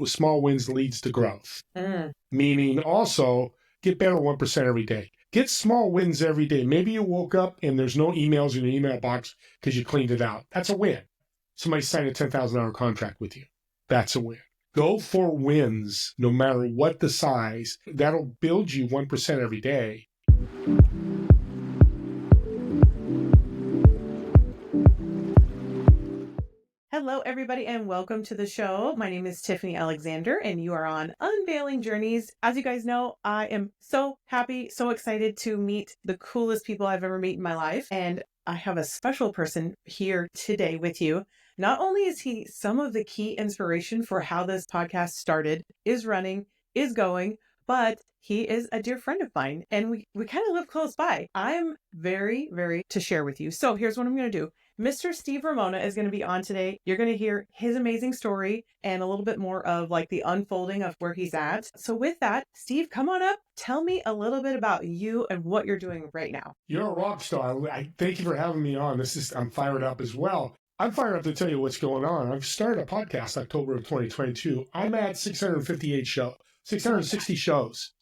with small wins leads to growth. Meaning also get better 1% every day. Get small wins every day. Maybe you woke up and there's no emails in your email box because you cleaned it out. That's a win. Somebody signed a $10,000 contract with you. That's a win. Go for wins no matter what the size. That'll build you 1% every day. Hello, everybody, and welcome to the show. My name is Tiffany Alexander, and you are on Unveiling Journeys. As you guys know, I am so happy, so excited to meet the coolest people I've ever met in my life. And I have a special person here today with you. Not only is he some of the key inspiration for how this podcast started, is running, is going, but he is a dear friend of mine, and we kind of live close by. I'm very to share with you. So here's what I'm going to do. Mr. Steve Ramona is going to be on today. You're going to hear his amazing story and a little bit more of like the unfolding of where he's at. So with that, Steve, come on up. Tell me a little bit about you and what you're doing right now. You're a rock star. I thank you for having me on. I'm fired up as well. I'm fired up to tell you what's going on. I've started a podcast October of 2022. I'm at 660 shows.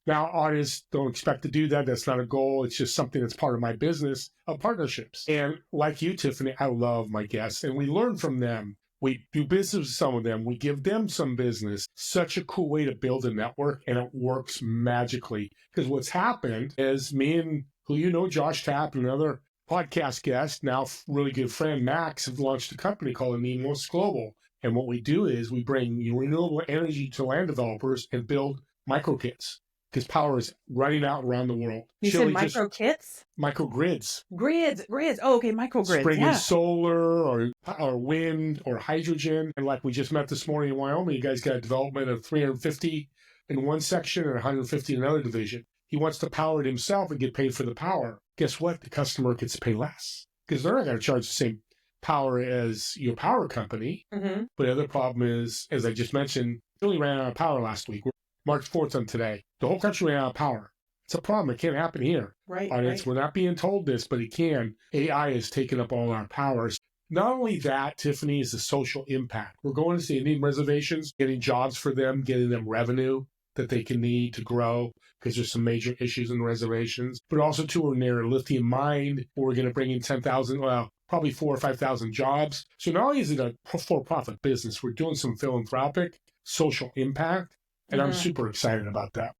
Now, artists don't expect to do that. That's not a goal. It's just something that's part of my business of partnerships. And like you, Tiffany, I love my guests, and we learn from them. We do business with some of them. We give them some business. Such a cool way to build a network, and it works magically. Because what's happened is me and, who you know, Josh Tapp, another podcast guest, now really good friend, Max, have launched a company called Nemos Global. And what we do is we bring renewable energy to land developers and build microgrids. Because power is running out around the world. You said microgrids? Microgrids. Grids. Oh, okay, microgrids. Bringing solar or wind or hydrogen. And like we just met this morning in Wyoming, you guys got a development of 350 in one section and 150 in another division. He wants to power it himself and get paid for the power. Guess what? The customer gets to pay less. Because they're not going to charge the same power as your power company. Mm-hmm. But the other problem is, as I just mentioned, we only ran out of power last week. March 4th on today. The whole country ran out of power. It's a problem. It can't happen here. Right. We're not being told this, but it can. AI has taken up all our powers. Not only that, Tiffany, is the social impact. We're going to see Indian reservations, getting jobs for them, getting them revenue that they can need to grow, because there's some major issues in the reservations. But also, too, we're near a lithium mine, where we're going to bring in 10,000, probably 4,000 or 5,000 jobs. So not only is it a for-profit business, we're doing some philanthropic social impact. And I'm super excited about that.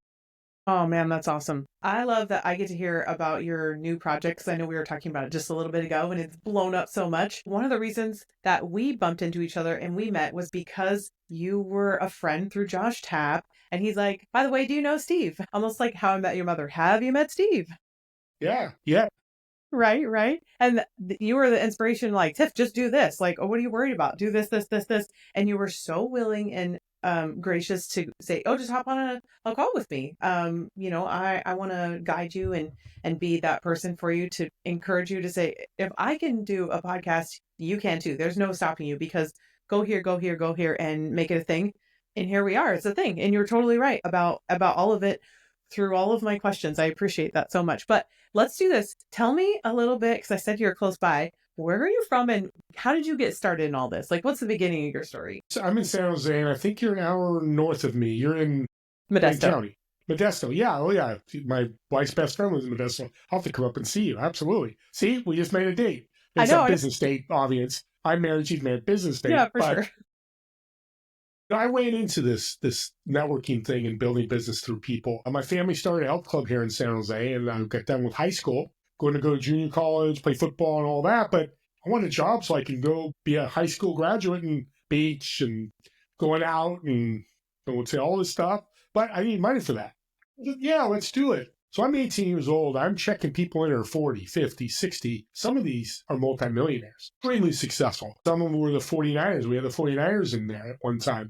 Oh, man, that's awesome. I love that I get to hear about your new projects. I know we were talking about it just a little bit ago, and it's blown up so much. One of the reasons that we bumped into each other and we met was because you were a friend through Josh Tapp. And he's like, by the way, do you know Steve? Almost like How I Met Your Mother. Have you met Steve? Yeah. Right. And you were the inspiration, like, Tiff, just do this. Like, oh, what are you worried about? Do this. And you were so willing and gracious to say, oh, just hop on a call with me. I want to guide you and be that person for you, to encourage you to say, if I can do a podcast, you can too. There's no stopping you, because go here and make it a thing. And here we are. It's a thing. And you're totally right about all of it through all of my questions. I appreciate that so much. But let's do this. Tell me a little bit, because I said you're close by. Where are you from, and how did you get started in all this? Like, what's the beginning of your story? So I'm in San Jose, and I think you're an hour north of me. You're in Modesto County. Modesto, yeah. Oh, yeah. My wife's best friend lives in Modesto. I'll have to come up and see you. Absolutely. See, we just made a date. It's a business date, audience. I'm married, she's married, business date. Yeah, for sure. I ran into this networking thing and building business through people. My family started a health club here in San Jose, and I got done with high school. Going to go to junior college, play football and all that, but I want a job so I can go be a high school graduate and beach and going out and I would say all this stuff, but I need money for that. I said, yeah, let's do it. So I'm 18 years old. I'm checking people in that are 40, 50, 60. Some of these are multimillionaires, extremely successful. Some of them were the 49ers. We had the 49ers in there at one time.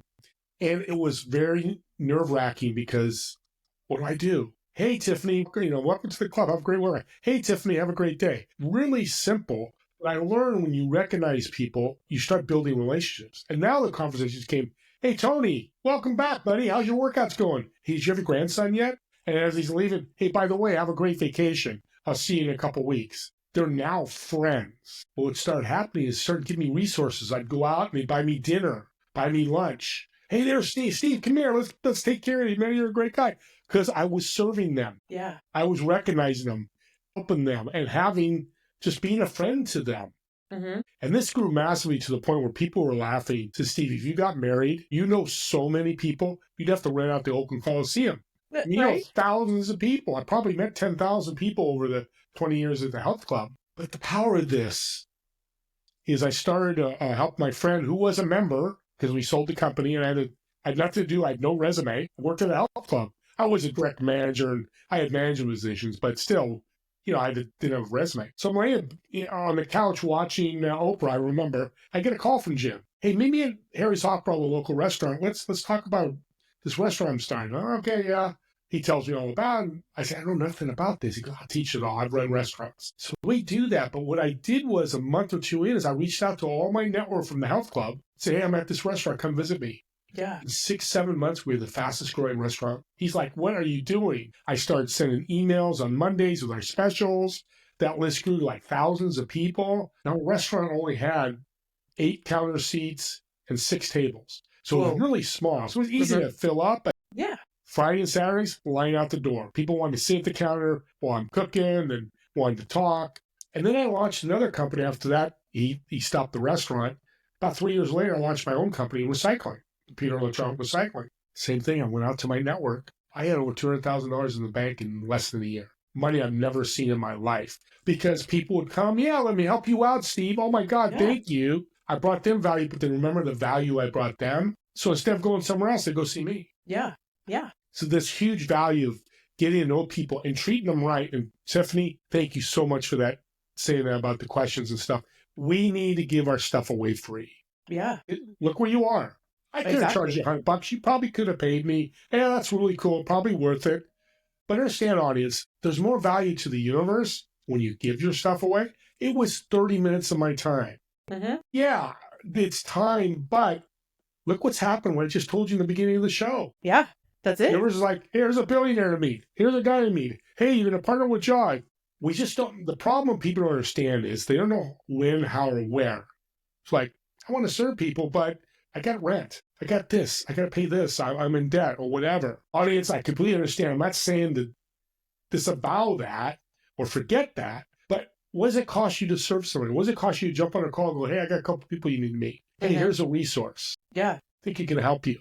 And it was very nerve-wracking, because what do I do? Hey, Tiffany, welcome to the club. Have a great work. Hey, Tiffany, have a great day. Really simple. But I learned when you recognize people, you start building relationships. And now the conversations came, hey, Tony, welcome back, buddy. How's your workouts going? Hey, did you have a grandson yet? And as he's leaving, hey, by the way, have a great vacation. I'll see you in a couple weeks. They're now friends. But what started happening is started giving me resources. I'd go out and they'd buy me dinner, buy me lunch. Hey there, Steve. Steve, come here. Let's take care of you, man. You're a great guy. Because I was serving them. Yeah. I was recognizing them, helping them, and just being a friend to them. Mm-hmm. And this grew massively to the point where people were laughing. To Steve, if you got married, you know so many people, you'd have to rent out the Oakland Coliseum. You know thousands of people. I probably met 10,000 people over the 20 years at the health club. But the power of this is I started to help my friend who was a member, because we sold the company, and I had nothing to do. I had no resume. I worked at a health club. I was a direct manager, and I had management positions, but still, I didn't have a resume. So I'm laying on the couch watching Oprah. I remember I get a call from Jim. Hey, meet me at Harry's Hot Bar, the local restaurant. Let's talk about this restaurant I'm starting. Oh, okay, yeah. He tells me all about it. I said, I know nothing about this. He goes, I'll teach it all. I've run restaurants. So we do that. But what I did was a month or two in is I reached out to all my network from the health club. Say, hey, I'm at this restaurant. Come visit me. Yeah. In 6-7 months, we were the fastest growing restaurant. He's like, what are you doing? I started sending emails on Mondays with our specials. That list grew to like thousands of people. Now, the restaurant only had 8 counter seats and 6 tables. So it was really small. So it was easy to fill up. But yeah. Friday and Saturdays, line out the door. People wanted to sit at the counter while I'm cooking and wanted to talk. And then I launched another company after that. He stopped the restaurant. About 3 years later, I launched my own company in recycling. Computer electronic recycling. Same thing. I went out to my network. I had over $200,000 in the bank in less than a year. Money I've never seen in my life. Because people would come, yeah, let me help you out, Steve. Oh my God, thank you. I brought them value, but they remember the value I brought them. So instead of going somewhere else, they go see me. Yeah. Yeah. So this huge value of getting to know people and treating them right. And Tiffany, thank you so much for that, saying that about the questions and stuff. We need to give our stuff away free. Yeah. Look where you are. I could have charged you $100. You probably could have paid me. Yeah, that's really cool. Probably worth it. But understand, audience, there's more value to the universe when you give your stuff away. It was 30 minutes of my time. Mm-hmm. Yeah, it's time, but look what's happened. What I just told you in the beginning of the show. Yeah, that's it. The universe is like, hey, here's a billionaire to meet. Here's a guy to meet. Hey, you're going to partner with John. We just don't. The problem people don't understand is they don't know when, how, or where. It's like, I want to serve people, but I got rent. I got this. I got to pay this. I'm in debt or whatever. Audience, I completely understand. I'm not saying to disavow that or forget that, but what does it cost you to serve somebody? What does it cost you to jump on a call and go, hey, I got a couple people you need to meet. Hey, here's a resource. Yeah. I think it can help you.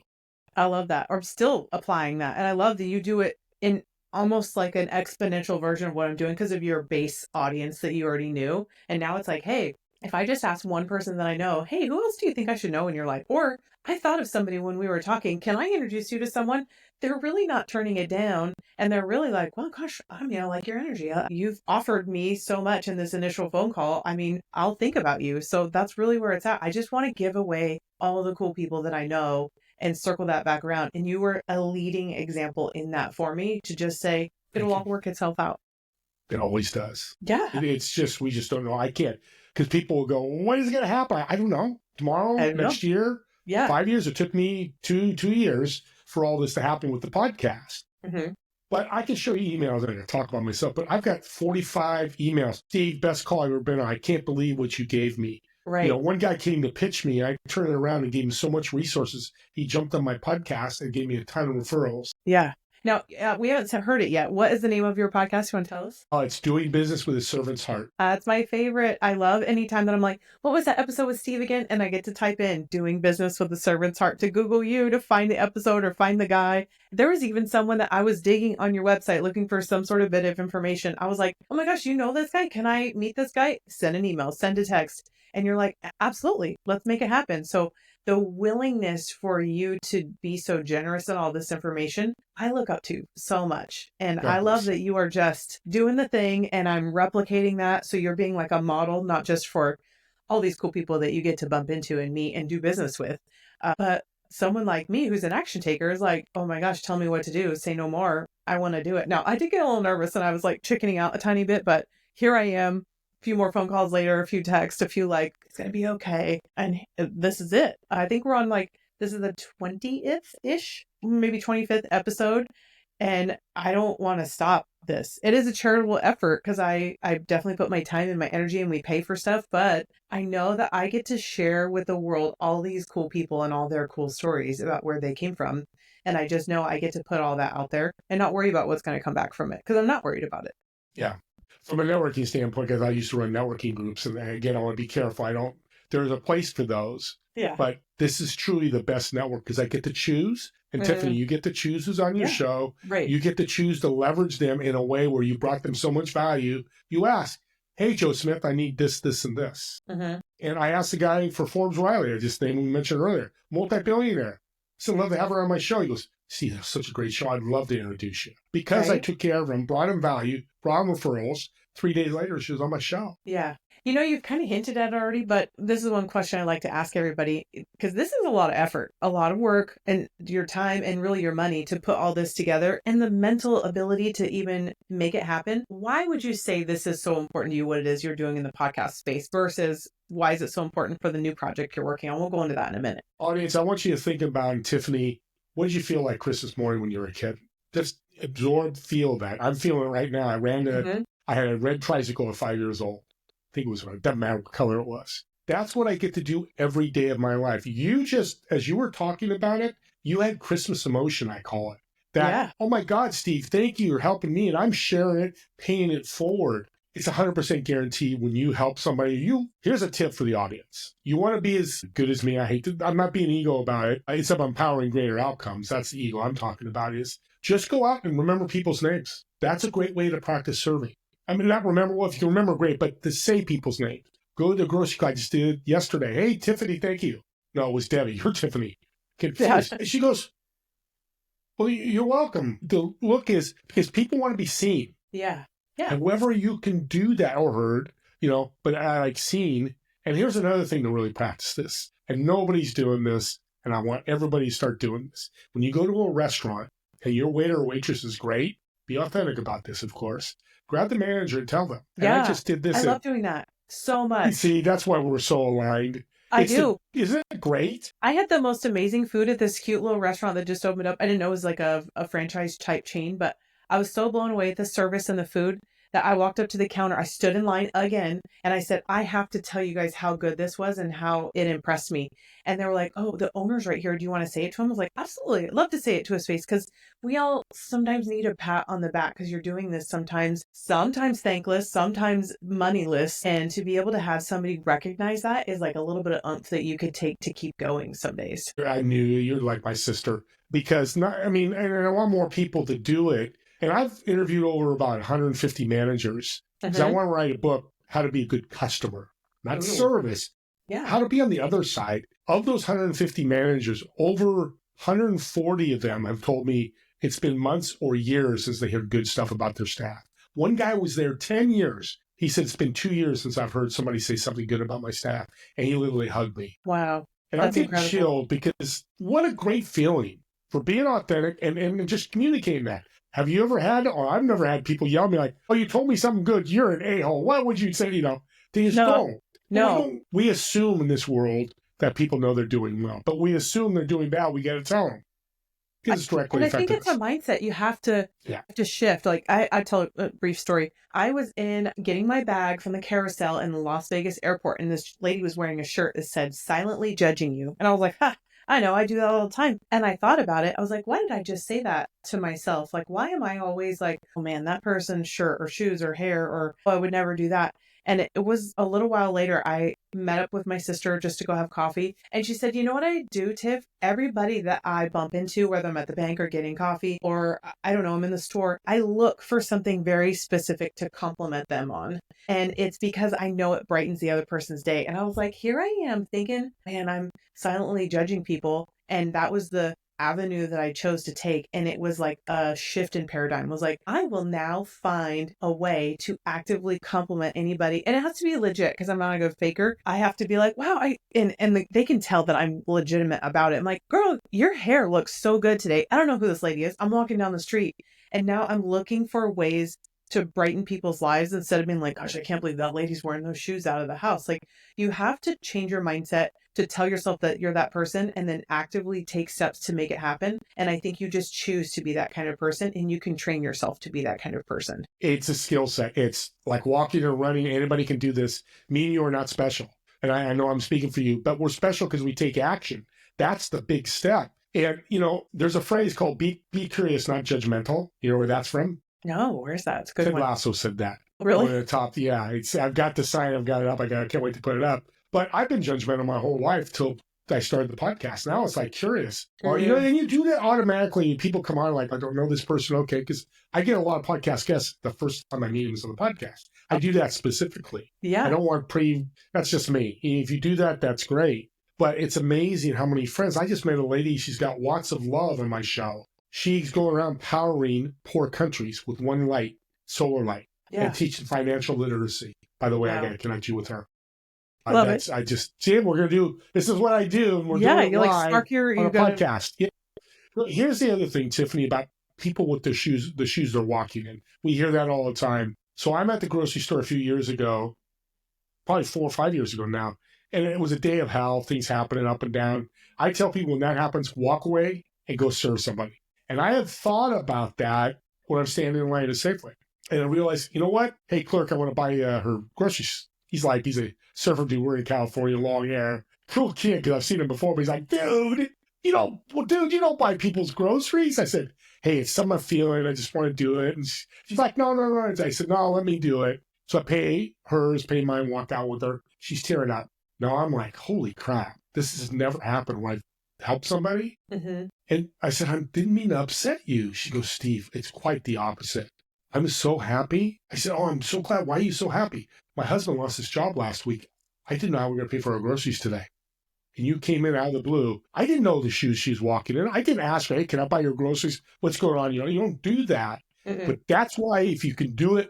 I love that. I'm still applying that. And I love that you do it in almost like an exponential version of what I'm doing because of your base audience that you already knew. And now it's like, hey, if I just ask one person that I know, hey, who else do you think I should know in your life? Or I thought of somebody when we were talking, can I introduce you to someone? They're really not turning it down. And they're really like, well, gosh, I mean, I like your energy. You've offered me so much in this initial phone call. I mean, I'll think about you. So that's really where it's at. I just want to give away all the cool people that I know and circle that back around. And you were a leading example in that for me to just say, it'll all work itself out. It always does. Yeah. It's just, we just don't know. I can't. Because people will go, when is it going to happen? I don't know. Tomorrow, next year, 5 years. It took me two years for all this to happen with the podcast. Mm-hmm. But I can show you emails. I'm going to talk about myself, but I've got 45 emails. Steve, best call I've ever been on. I can't believe what you gave me. Right. One guy came to pitch me. I turned it around and gave him so much resources. He jumped on my podcast and gave me a ton of referrals. Yeah. Now, we haven't heard it yet. What is the name of your podcast? You want to tell us? It's Doing Business with a Servant's Heart. It's my favorite. I love anytime that I'm like, what was that episode with Steve again? And I get to type in Doing Business with a Servant's Heart to Google you to find the episode or find the guy. There was even someone that I was digging on your website looking for some sort of bit of information. I was like, oh my gosh, you know this guy? Can I meet this guy? Send an email, send a text. And you're like, absolutely, let's make it happen. So the willingness for you to be so generous in all this information, I look up to so much. And I love that you are just doing the thing and I'm replicating that. So you're being like a model, not just for all these cool people that you get to bump into and meet and do business with. But someone like me who's an action taker is like, oh my gosh, tell me what to do. Say no more. I want to do it. Now, I did get a little nervous and I was like chickening out a tiny bit, but here I am. Few more phone calls later, a few texts, a few like, it's going to be okay. And this is it. I think we're on this is the 20th-ish, maybe 25th episode. And I don't want to stop this. It is a charitable effort because I definitely put my time and my energy and we pay for stuff, but I know that I get to share with the world all these cool people and all their cool stories about where they came from. And I just know I get to put all that out there and not worry about what's going to come back from it because I'm not worried about it. Yeah. From a networking standpoint, because I used to run networking groups, and again, I want to be careful. There's a place for those. Yeah. But this is truly the best network because I get to choose. And Tiffany, you get to choose who's on your show. Right. You get to choose to leverage them in a way where you brought them so much value. You ask, hey, Joe Smith, I need this, this, and this. And I asked the guy for Forbes Riley, I just named him, mentioned earlier, multi-billionaire. So I'd love to have her on my show. He goes, see, that's such a great show. I'd love to introduce you. Because I took care of him, brought him value, brought him referrals. 3 days later, she was on my show. Yeah. You know, you've kind of hinted at it already, but this is one question I like to ask everybody because this is a lot of effort, a lot of work and your time and really your money to put all this together and the mental ability to even make it happen. Why would you say this is so important to you, what it is you're doing in the podcast space versus why is it so important for the new project you're working on? We'll go into that in a minute. Audience, I want you to think about, Tiffany, what did you feel like Christmas morning when you were a kid? Just absorb, feel that. I'm feeling it right now. I had a red tricycle at 5 years old. I think it was, it doesn't matter what color it was. That's what I get to do every day of my life. You just, as you were talking about it, you had Christmas emotion, I call it. That, oh my God, Steve, thank you. You're helping me. And I'm sharing it, paying it forward. It's 100% guaranteed when you help somebody. Here's a tip for the audience. You want to be as good as me. I'm not being ego about it. It's about empowering greater outcomes. That's the ego I'm talking about is just go out and remember people's names. That's a great way to practice serving. I mean, not remember, well, if you can remember, great, but to say people's names. Go to the grocery store. I just did yesterday. Hey, Tiffany, thank you. No, it was Debbie. You're Tiffany. Confused. Yeah. She goes, well, you're welcome. The look is because people want to be seen. Yeah. And wherever you can do that or heard, but I like seen. And here's another thing to really practice this. And nobody's doing this. And I want everybody to start doing this. When you go to a restaurant and your waiter or waitress is great, be authentic about this, of course. Grab the manager and tell them. And I just did this. I love doing that so much. See, that's why we're so aligned. I do. Isn't it great? I had the most amazing food at this cute little restaurant that just opened up. I didn't know it was like a franchise type chain, but I was so blown away at the service and the food that I walked up to the counter. I stood in line again and I said, I have to tell you guys how good this was and how it impressed me. And they were like, oh, the owner's right here. Do you want to say it to him? I was like, absolutely. I'd love to say it to his face because we all sometimes need a pat on the back because you're doing this sometimes thankless, sometimes moneyless. And to be able to have somebody recognize that is like a little bit of oomph that you could take to keep going some days. I knew you're like my sister because, and I want more people to do it. And I've interviewed over about 150 managers because I want to write a book, How to Be a Good Customer, not service. Yeah. How to be on the other side. Of those 150 managers, over 140 of them have told me it's been months or years since they heard good stuff about their staff. One guy was there 10 years. He said, it's been 2 years since I've heard somebody say something good about my staff. And he literally hugged me. Wow. And I get chilled because what a great feeling for being authentic and just communicating that. Have you ever had, or I've never had people yell at me like, oh, you told me something good. You're an a-hole. What would you say? They just don't. No. We assume in this world that people know they're doing well, but we assume they're doing bad. We got to tell them. Because it's directly affected. I think it's a mindset you have to shift. Like I tell a brief story. I was getting my bag from the carousel in the Las Vegas airport, and this lady was wearing a shirt that said silently judging you. And I was like, I know, I do that all the time. And I thought about it. I was like, why did I just say that to myself? Like, why am I always like, oh man, that person's shirt or shoes or hair, or oh, I would never do that. And it was a little while later, I met up with my sister just to go have coffee. And she said, you know what I do, Tiff? Everybody that I bump into, whether I'm at the bank or getting coffee, or I don't know, I'm in the store, I look for something very specific to compliment them on. And it's because I know it brightens the other person's day. And I was like, here I am thinking, man, I'm silently judging people. And that was the avenue that I chose to take. And it was like a shift in paradigm. It was like, I will now find a way to actively compliment anybody. And it has to be legit because I'm not a good faker. I have to be like, wow, they can tell that I'm legitimate about it. I'm like, girl, your hair looks so good today. I don't know who this lady is. I'm walking down the street and now I'm looking for ways to brighten people's lives instead of being like, gosh, I can't believe that lady's wearing those shoes out of the house. Like, you have to change your mindset to tell yourself that you're that person and then actively take steps to make it happen. And I think you just choose to be that kind of person, and you can train yourself to be that kind of person. It's a skill set. It's like walking or running. Anybody can do this. Me and you are not special. And I know I'm speaking for you, but we're special because we take action. That's the big step. And, there's a phrase called be curious, not judgmental. You know where that's from? No, where's that? It's a good Ted one. Lasso said that. Really? On the top. Yeah. I've got the sign. I've got it up. I can't wait to put it up. But I've been judgmental my whole life till I started the podcast. Now it's like curious. Or, and you do that automatically. People come on like, I don't know this person. Okay. Because I get a lot of podcast guests the first time I meet them is on the podcast. I do that specifically. Yeah. I don't want that's just me. If you do that, that's great. But it's amazing how many friends. I just met a lady. She's got lots of love in my show. She's going around powering poor countries with one light, solar light, and teaching financial literacy. By the way, I got to connect you with her. Love it. I just, see, we're going to do, this is what I do. And we're doing it you live like spark your on a podcast. Yeah. Here's the other thing, Tiffany, about people with the shoes they're walking in. We hear that all the time. So I'm at the grocery store a few years ago, probably 4 or 5 years ago now, and it was a day of hell, things happening up and down. I tell people when that happens, walk away and go serve somebody. And I have thought about that when I'm standing in line at Safeway. And I realized, you know what? Hey, clerk, I want to buy her groceries. He's a surfer dude. We're in California, long hair. Cool kid, because I've seen him before, but he's like, dude, you don't buy people's groceries. I said, hey, it's something I'm feeling. I just want to do it. And she's like, no. I said, no, let me do it. So I pay mine, walk out with her. She's tearing up. Now I'm like, holy crap. This has never happened when I've helped somebody. Mm-hmm. And I said, I didn't mean to upset you. She goes, Steve, it's quite the opposite. I'm so happy. I said, oh, I'm so glad. Why are you so happy? My husband lost his job last week. I didn't know how we were going to pay for our groceries today. And you came in out of the blue. I didn't know the shoes she was walking in. I didn't ask her, hey, can I buy your groceries? What's going on? You don't do that. Mm-mm. But that's why if you can do it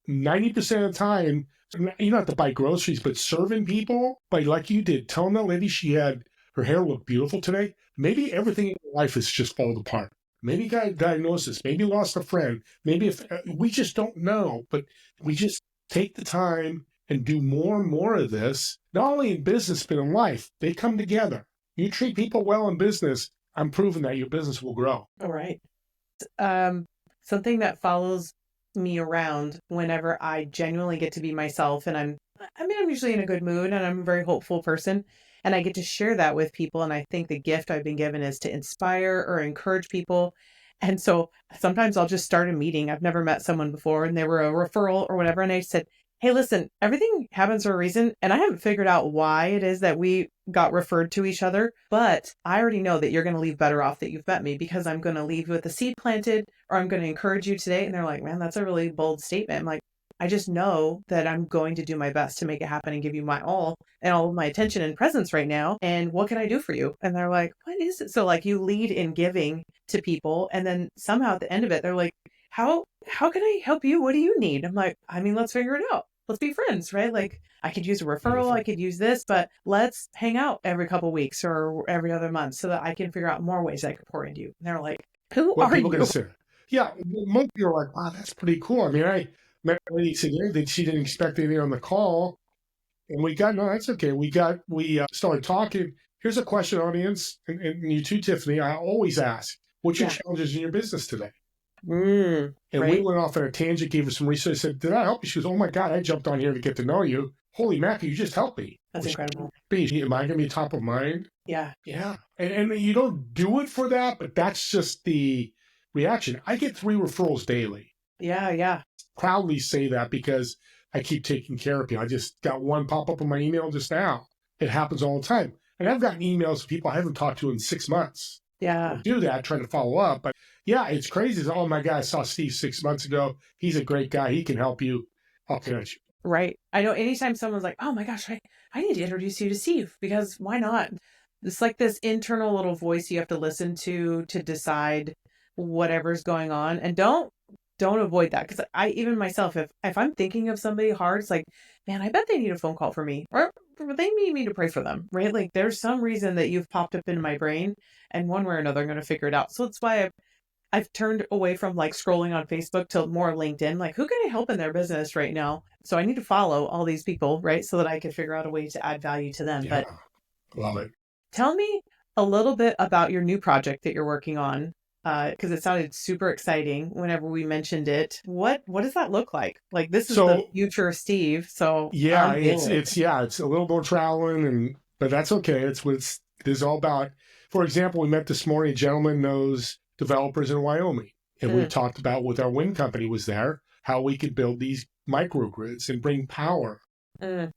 90% of the time, you don't have to buy groceries, but serving people, like you did, telling that lady her hair looked beautiful today. Maybe everything in life is just falling apart. Maybe you got a diagnosis. Maybe you lost a friend. Maybe we just don't know, but we just take the time and do more and more of this, not only in business, but in life. They come together. You treat people well in business, I'm proving that your business will grow. All right. Something that follows me around whenever I genuinely get to be myself, and I'm usually in a good mood and I'm a very hopeful person, and I get to share that with people. And I think the gift I've been given is to inspire or encourage people. And so sometimes I'll just start a meeting. I've never met someone before and they were a referral or whatever. And I said, hey, listen, everything happens for a reason. And I haven't figured out why it is that we got referred to each other, but I already know that you're going to leave better off that you've met me, because I'm going to leave with a seed planted, or I'm going to encourage you today. And they're like, man, that's a really bold statement. I'm like, I just know that I'm going to do my best to make it happen and give you my all and all of my attention and presence right now. And what can I do for you? And they're like, what is it? So like you lead in giving to people. And then somehow at the end of it, they're like, how can I help you? What do you need? I'm like, let's figure it out. Let's be friends, right? Like I could use a referral. I could use this, but let's hang out every couple of weeks or every other month so that I can figure out more ways I could pour into you. And they're like, who what are people you? Gonna say? Yeah. Most people are like, wow, that's pretty cool. I met a lady today that she didn't expect anything on the call. And that's okay. We started talking. Here's a question, audience. And you too, Tiffany. I always ask, what's your challenges in your business today? And we went off on a tangent, gave her some research. I said, did I help you? She goes, oh my God, I jumped on here to get to know you. Holy mackerel, you just helped me. That's incredible. Am I going to be top of mind? Yeah. Yeah. And you don't do it for that, but that's just the reaction. I get 3 referrals daily. Yeah. Proudly say that because I keep taking care of people. I just got one pop up on my email just now. It happens all the time. And I've gotten emails from people I haven't talked to in 6 months. Yeah. I do that, trying to follow up. But yeah, it's crazy. Oh my God, I saw Steve 6 months ago. He's a great guy. He can help you. I'll connect you. Right. I know anytime someone's like, oh my gosh, I need to introduce you to Steve, because why not? It's like this internal little voice you have to listen to decide whatever's going on. And don't avoid that. Because I, even myself, if I'm thinking of somebody hard, it's like, man, I bet they need a phone call from me, or they need me to pray for them, right? Like there's some reason that you've popped up into my brain, and one way or another, I'm going to figure it out. So that's why I've turned away from like scrolling on Facebook to more LinkedIn. Like, who can I help in their business right now? So I need to follow all these people, right? So that I can figure out a way to add value to them. Yeah. But Love it. Tell me a little bit about your new project that you're working on, because it sounded super exciting whenever we mentioned it. What does that look like? Like, this is the So future Steve, so yeah, unveil it. it's a little more traveling, but that's okay. It's what it's all about. For example, we met this morning. A gentleman knows developers in Wyoming, and we Mm, talked about with our wind company was there how we could build these microgrids and bring power. mm,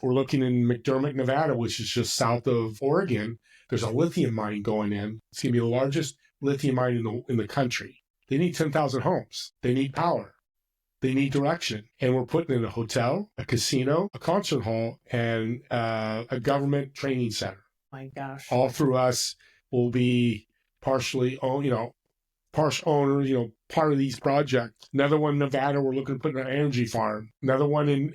We're looking in McDermott, Nevada, which is just south of Oregon. There's a lithium mine going in. It's going to be the largest lithium mine in the country. They need 10,000 homes. They need power. They need direction. And we're putting in a hotel, a casino, a concert hall, and a government training center. my gosh. All through us will be partially owned, partial owners, part of these projects. Another one in Nevada, we're looking to put an energy farm. Another one in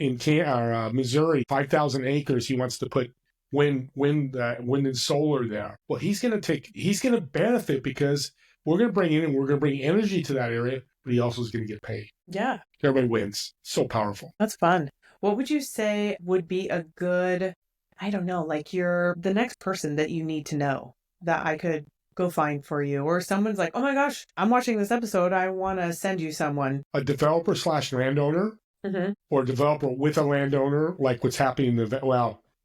Missouri, 5,000 acres. He wants to put wind and solar there. Well, he's going to benefit because we're going to bring in and we're going to bring energy to that area, but he also is going to get paid. Yeah, Everybody wins. So powerful. that's fun. What would you say would be a good, I don't know, like you're the next person that you need to know that I could go find for you? Or someone's like, oh my gosh, I'm watching this episode. I want to send you someone. A developer / landowner, Mm-hmm. or a developer with a landowner, like what's happening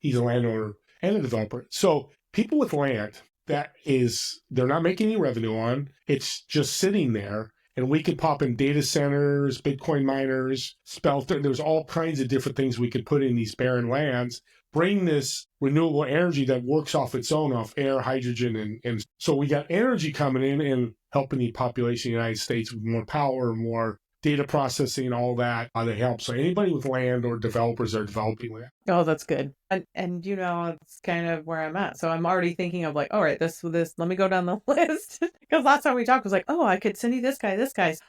he's a landowner and a developer. So people with land they're not making any revenue on, it's just sitting there. And we could pop in data centers, Bitcoin miners, smelter. There's all kinds of different things we could put in these barren lands, bring this renewable energy that works off its own, off air, hydrogen. And so we got energy coming in and helping the population of the United States with more power, more data processing, all that. They help. So anybody with land or developers are developing land. Oh, that's good. And it's kind of where I'm at. So I'm already thinking of like, all right, this, let me go down the list. Because last time we talked was like, oh, I could send you this guy, this guy's.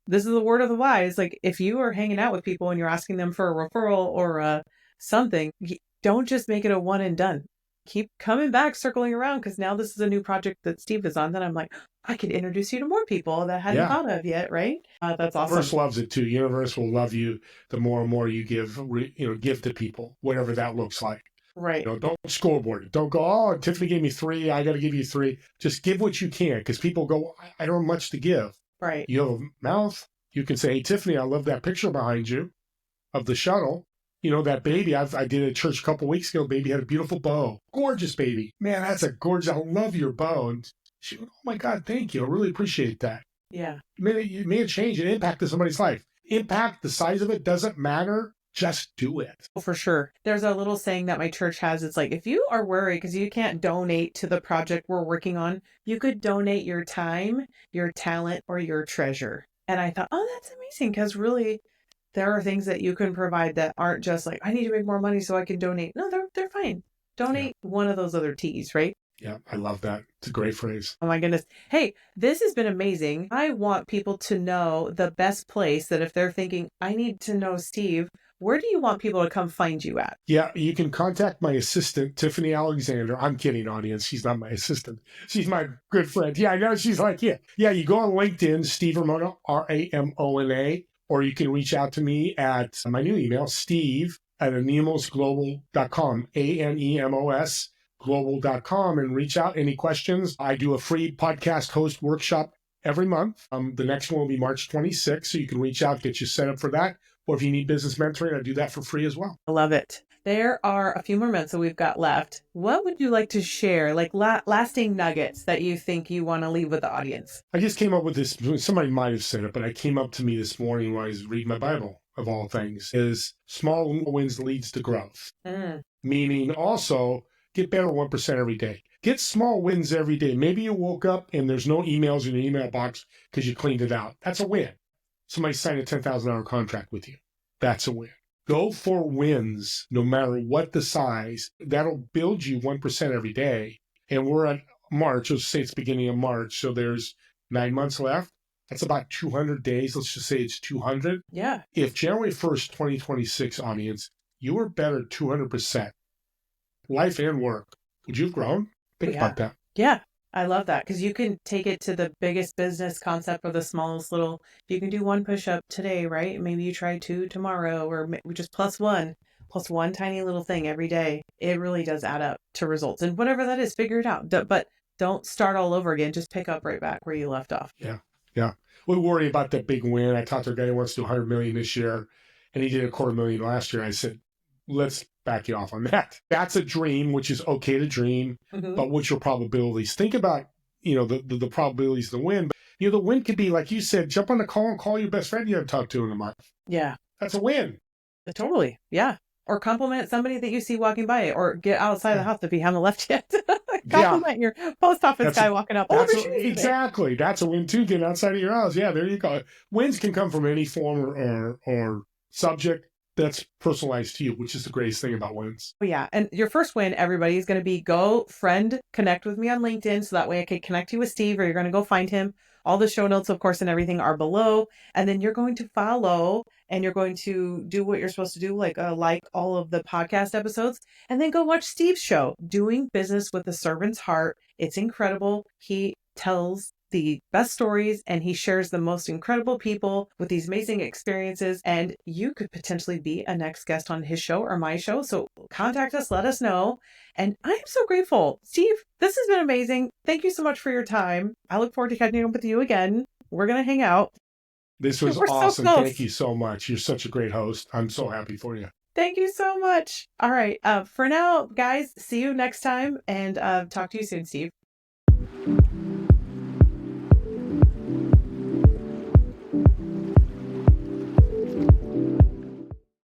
This is the word of the wise. Like, if you are hanging out with people and you're asking them for a referral or something, don't just make it a one and done. Keep coming back, circling around, because now this is a new project that Steve is on that I'm like, I could introduce you to more people that I hadn't thought of yet, right? That's awesome. Universe loves it too. Universe will love you the more and more you give to people, whatever that looks like. Right. Don't scoreboard it. Don't go, oh, Tiffany gave me 3. I got to give you 3. Just give what you can, because people go, I don't have much to give. Right. You have a mouth. You can say, hey, Tiffany, I love that picture behind you of the shuttle. That baby, I did at church a couple of weeks ago. Baby had a beautiful bow. Gorgeous baby. Man, that's a gorgeous, I love your bow. And she went, oh my God, thank you. I really appreciate that. Yeah. You made a change and impact to somebody's life. Impact, the size of it doesn't matter. Just do it. Oh, for sure. There's a little saying that my church has. It's like, if you are worried because you can't donate to the project we're working on, you could donate your time, your talent, or your treasure. And I thought, oh, that's amazing, because really, there are things that you can provide that aren't just like, I need to make more money so I can donate. No, they're fine. Donate one of those other T's, right? Yeah, I love that. It's a great phrase. Oh my goodness. Hey, this has been amazing. I want people to know the best place that if they're thinking, I need to know Steve, where do you want people to come find you at? Yeah, you can contact my assistant, Tiffany Alexander. I'm kidding, audience. She's not my assistant. She's my good friend. Yeah, I know. She's like, yeah, you go on LinkedIn, Steve Ramona, Ramona, or you can reach out to me at my new email, steve@nemosglobal.com, ANEMOS global.com, and reach out. Any questions? I do a free podcast host workshop every month. The next one will be March 26th, so you can reach out, get you set up for that. Or if you need business mentoring, I do that for free as well. I love it. There are a few more minutes that we've got left. What would you like to share, like lasting nuggets that you think you want to leave with the audience? I just came up with this. Somebody might have said it, but it came up to me this morning when I was reading my Bible, of all things, is small wins leads to growth. Meaning also get better 1% every day. Get small wins every day. Maybe you woke up and there's no emails in your email box because you cleaned it out. That's a win. Somebody signed a $10,000 contract with you. That's a win. Go for wins, no matter what the size. That'll build you 1% every day. And we're at March. Let's say it's beginning of March. So there's 9 months left. That's about 200 days. Let's just say it's 200. Yeah. If January 1st, 2026, audience, you were better 200%, life and work, would you have grown? Think about that. Yeah. I love that, because you can take it to the biggest business concept or the smallest little, you can do 1 push-up today, right? Maybe you try 2 tomorrow, or just plus 1. plus one tiny little thing every day, it really does add up to results. And whatever that is, figure it out. But don't start all over again. Just pick up right back where you left off. Yeah. Yeah. We worry about that big win. I talked to a guy who wants to do 100 million this year, and he did a quarter million last year. I said, let's back you off on that. That's a dream, which is okay to dream, but what's your probabilities? Think about, the probabilities of the win. But, the win could be, like you said, jump on the call and call your best friend you haven't talked to in a month. Yeah. That's a win. Totally. Yeah. Or compliment somebody that you see walking by, or get outside the house if you haven't left yet. Compliment your post office guy walking up. Exactly. That's a win too. Get outside of your house. Yeah, there you go. Wins can come from any form or subject that's personalized to you, which is the greatest thing about wins. Oh, yeah. And your first win, everybody, is going to be go connect with me on LinkedIn. So that way I can connect you with Steve, or you're going to go find him. All the show notes, of course, and everything are below. And then you're going to follow, and you're going to do what you're supposed to do, like all of the podcast episodes, and then go watch Steve's show, Doing Business with a Servant's Heart. It's incredible. He tells the best stories, and he shares the most incredible people with these amazing experiences. And you could potentially be a next guest on his show or my show. So contact us, let us know. And I'm so grateful. Steve, this has been amazing. Thank you so much for your time. I look forward to catching up with you again. We're going to hang out. This was awesome. Thank you so much. You're such a great host. I'm so happy for you. Thank you so much. All right. For now, guys, see you next time, and talk to you soon, Steve.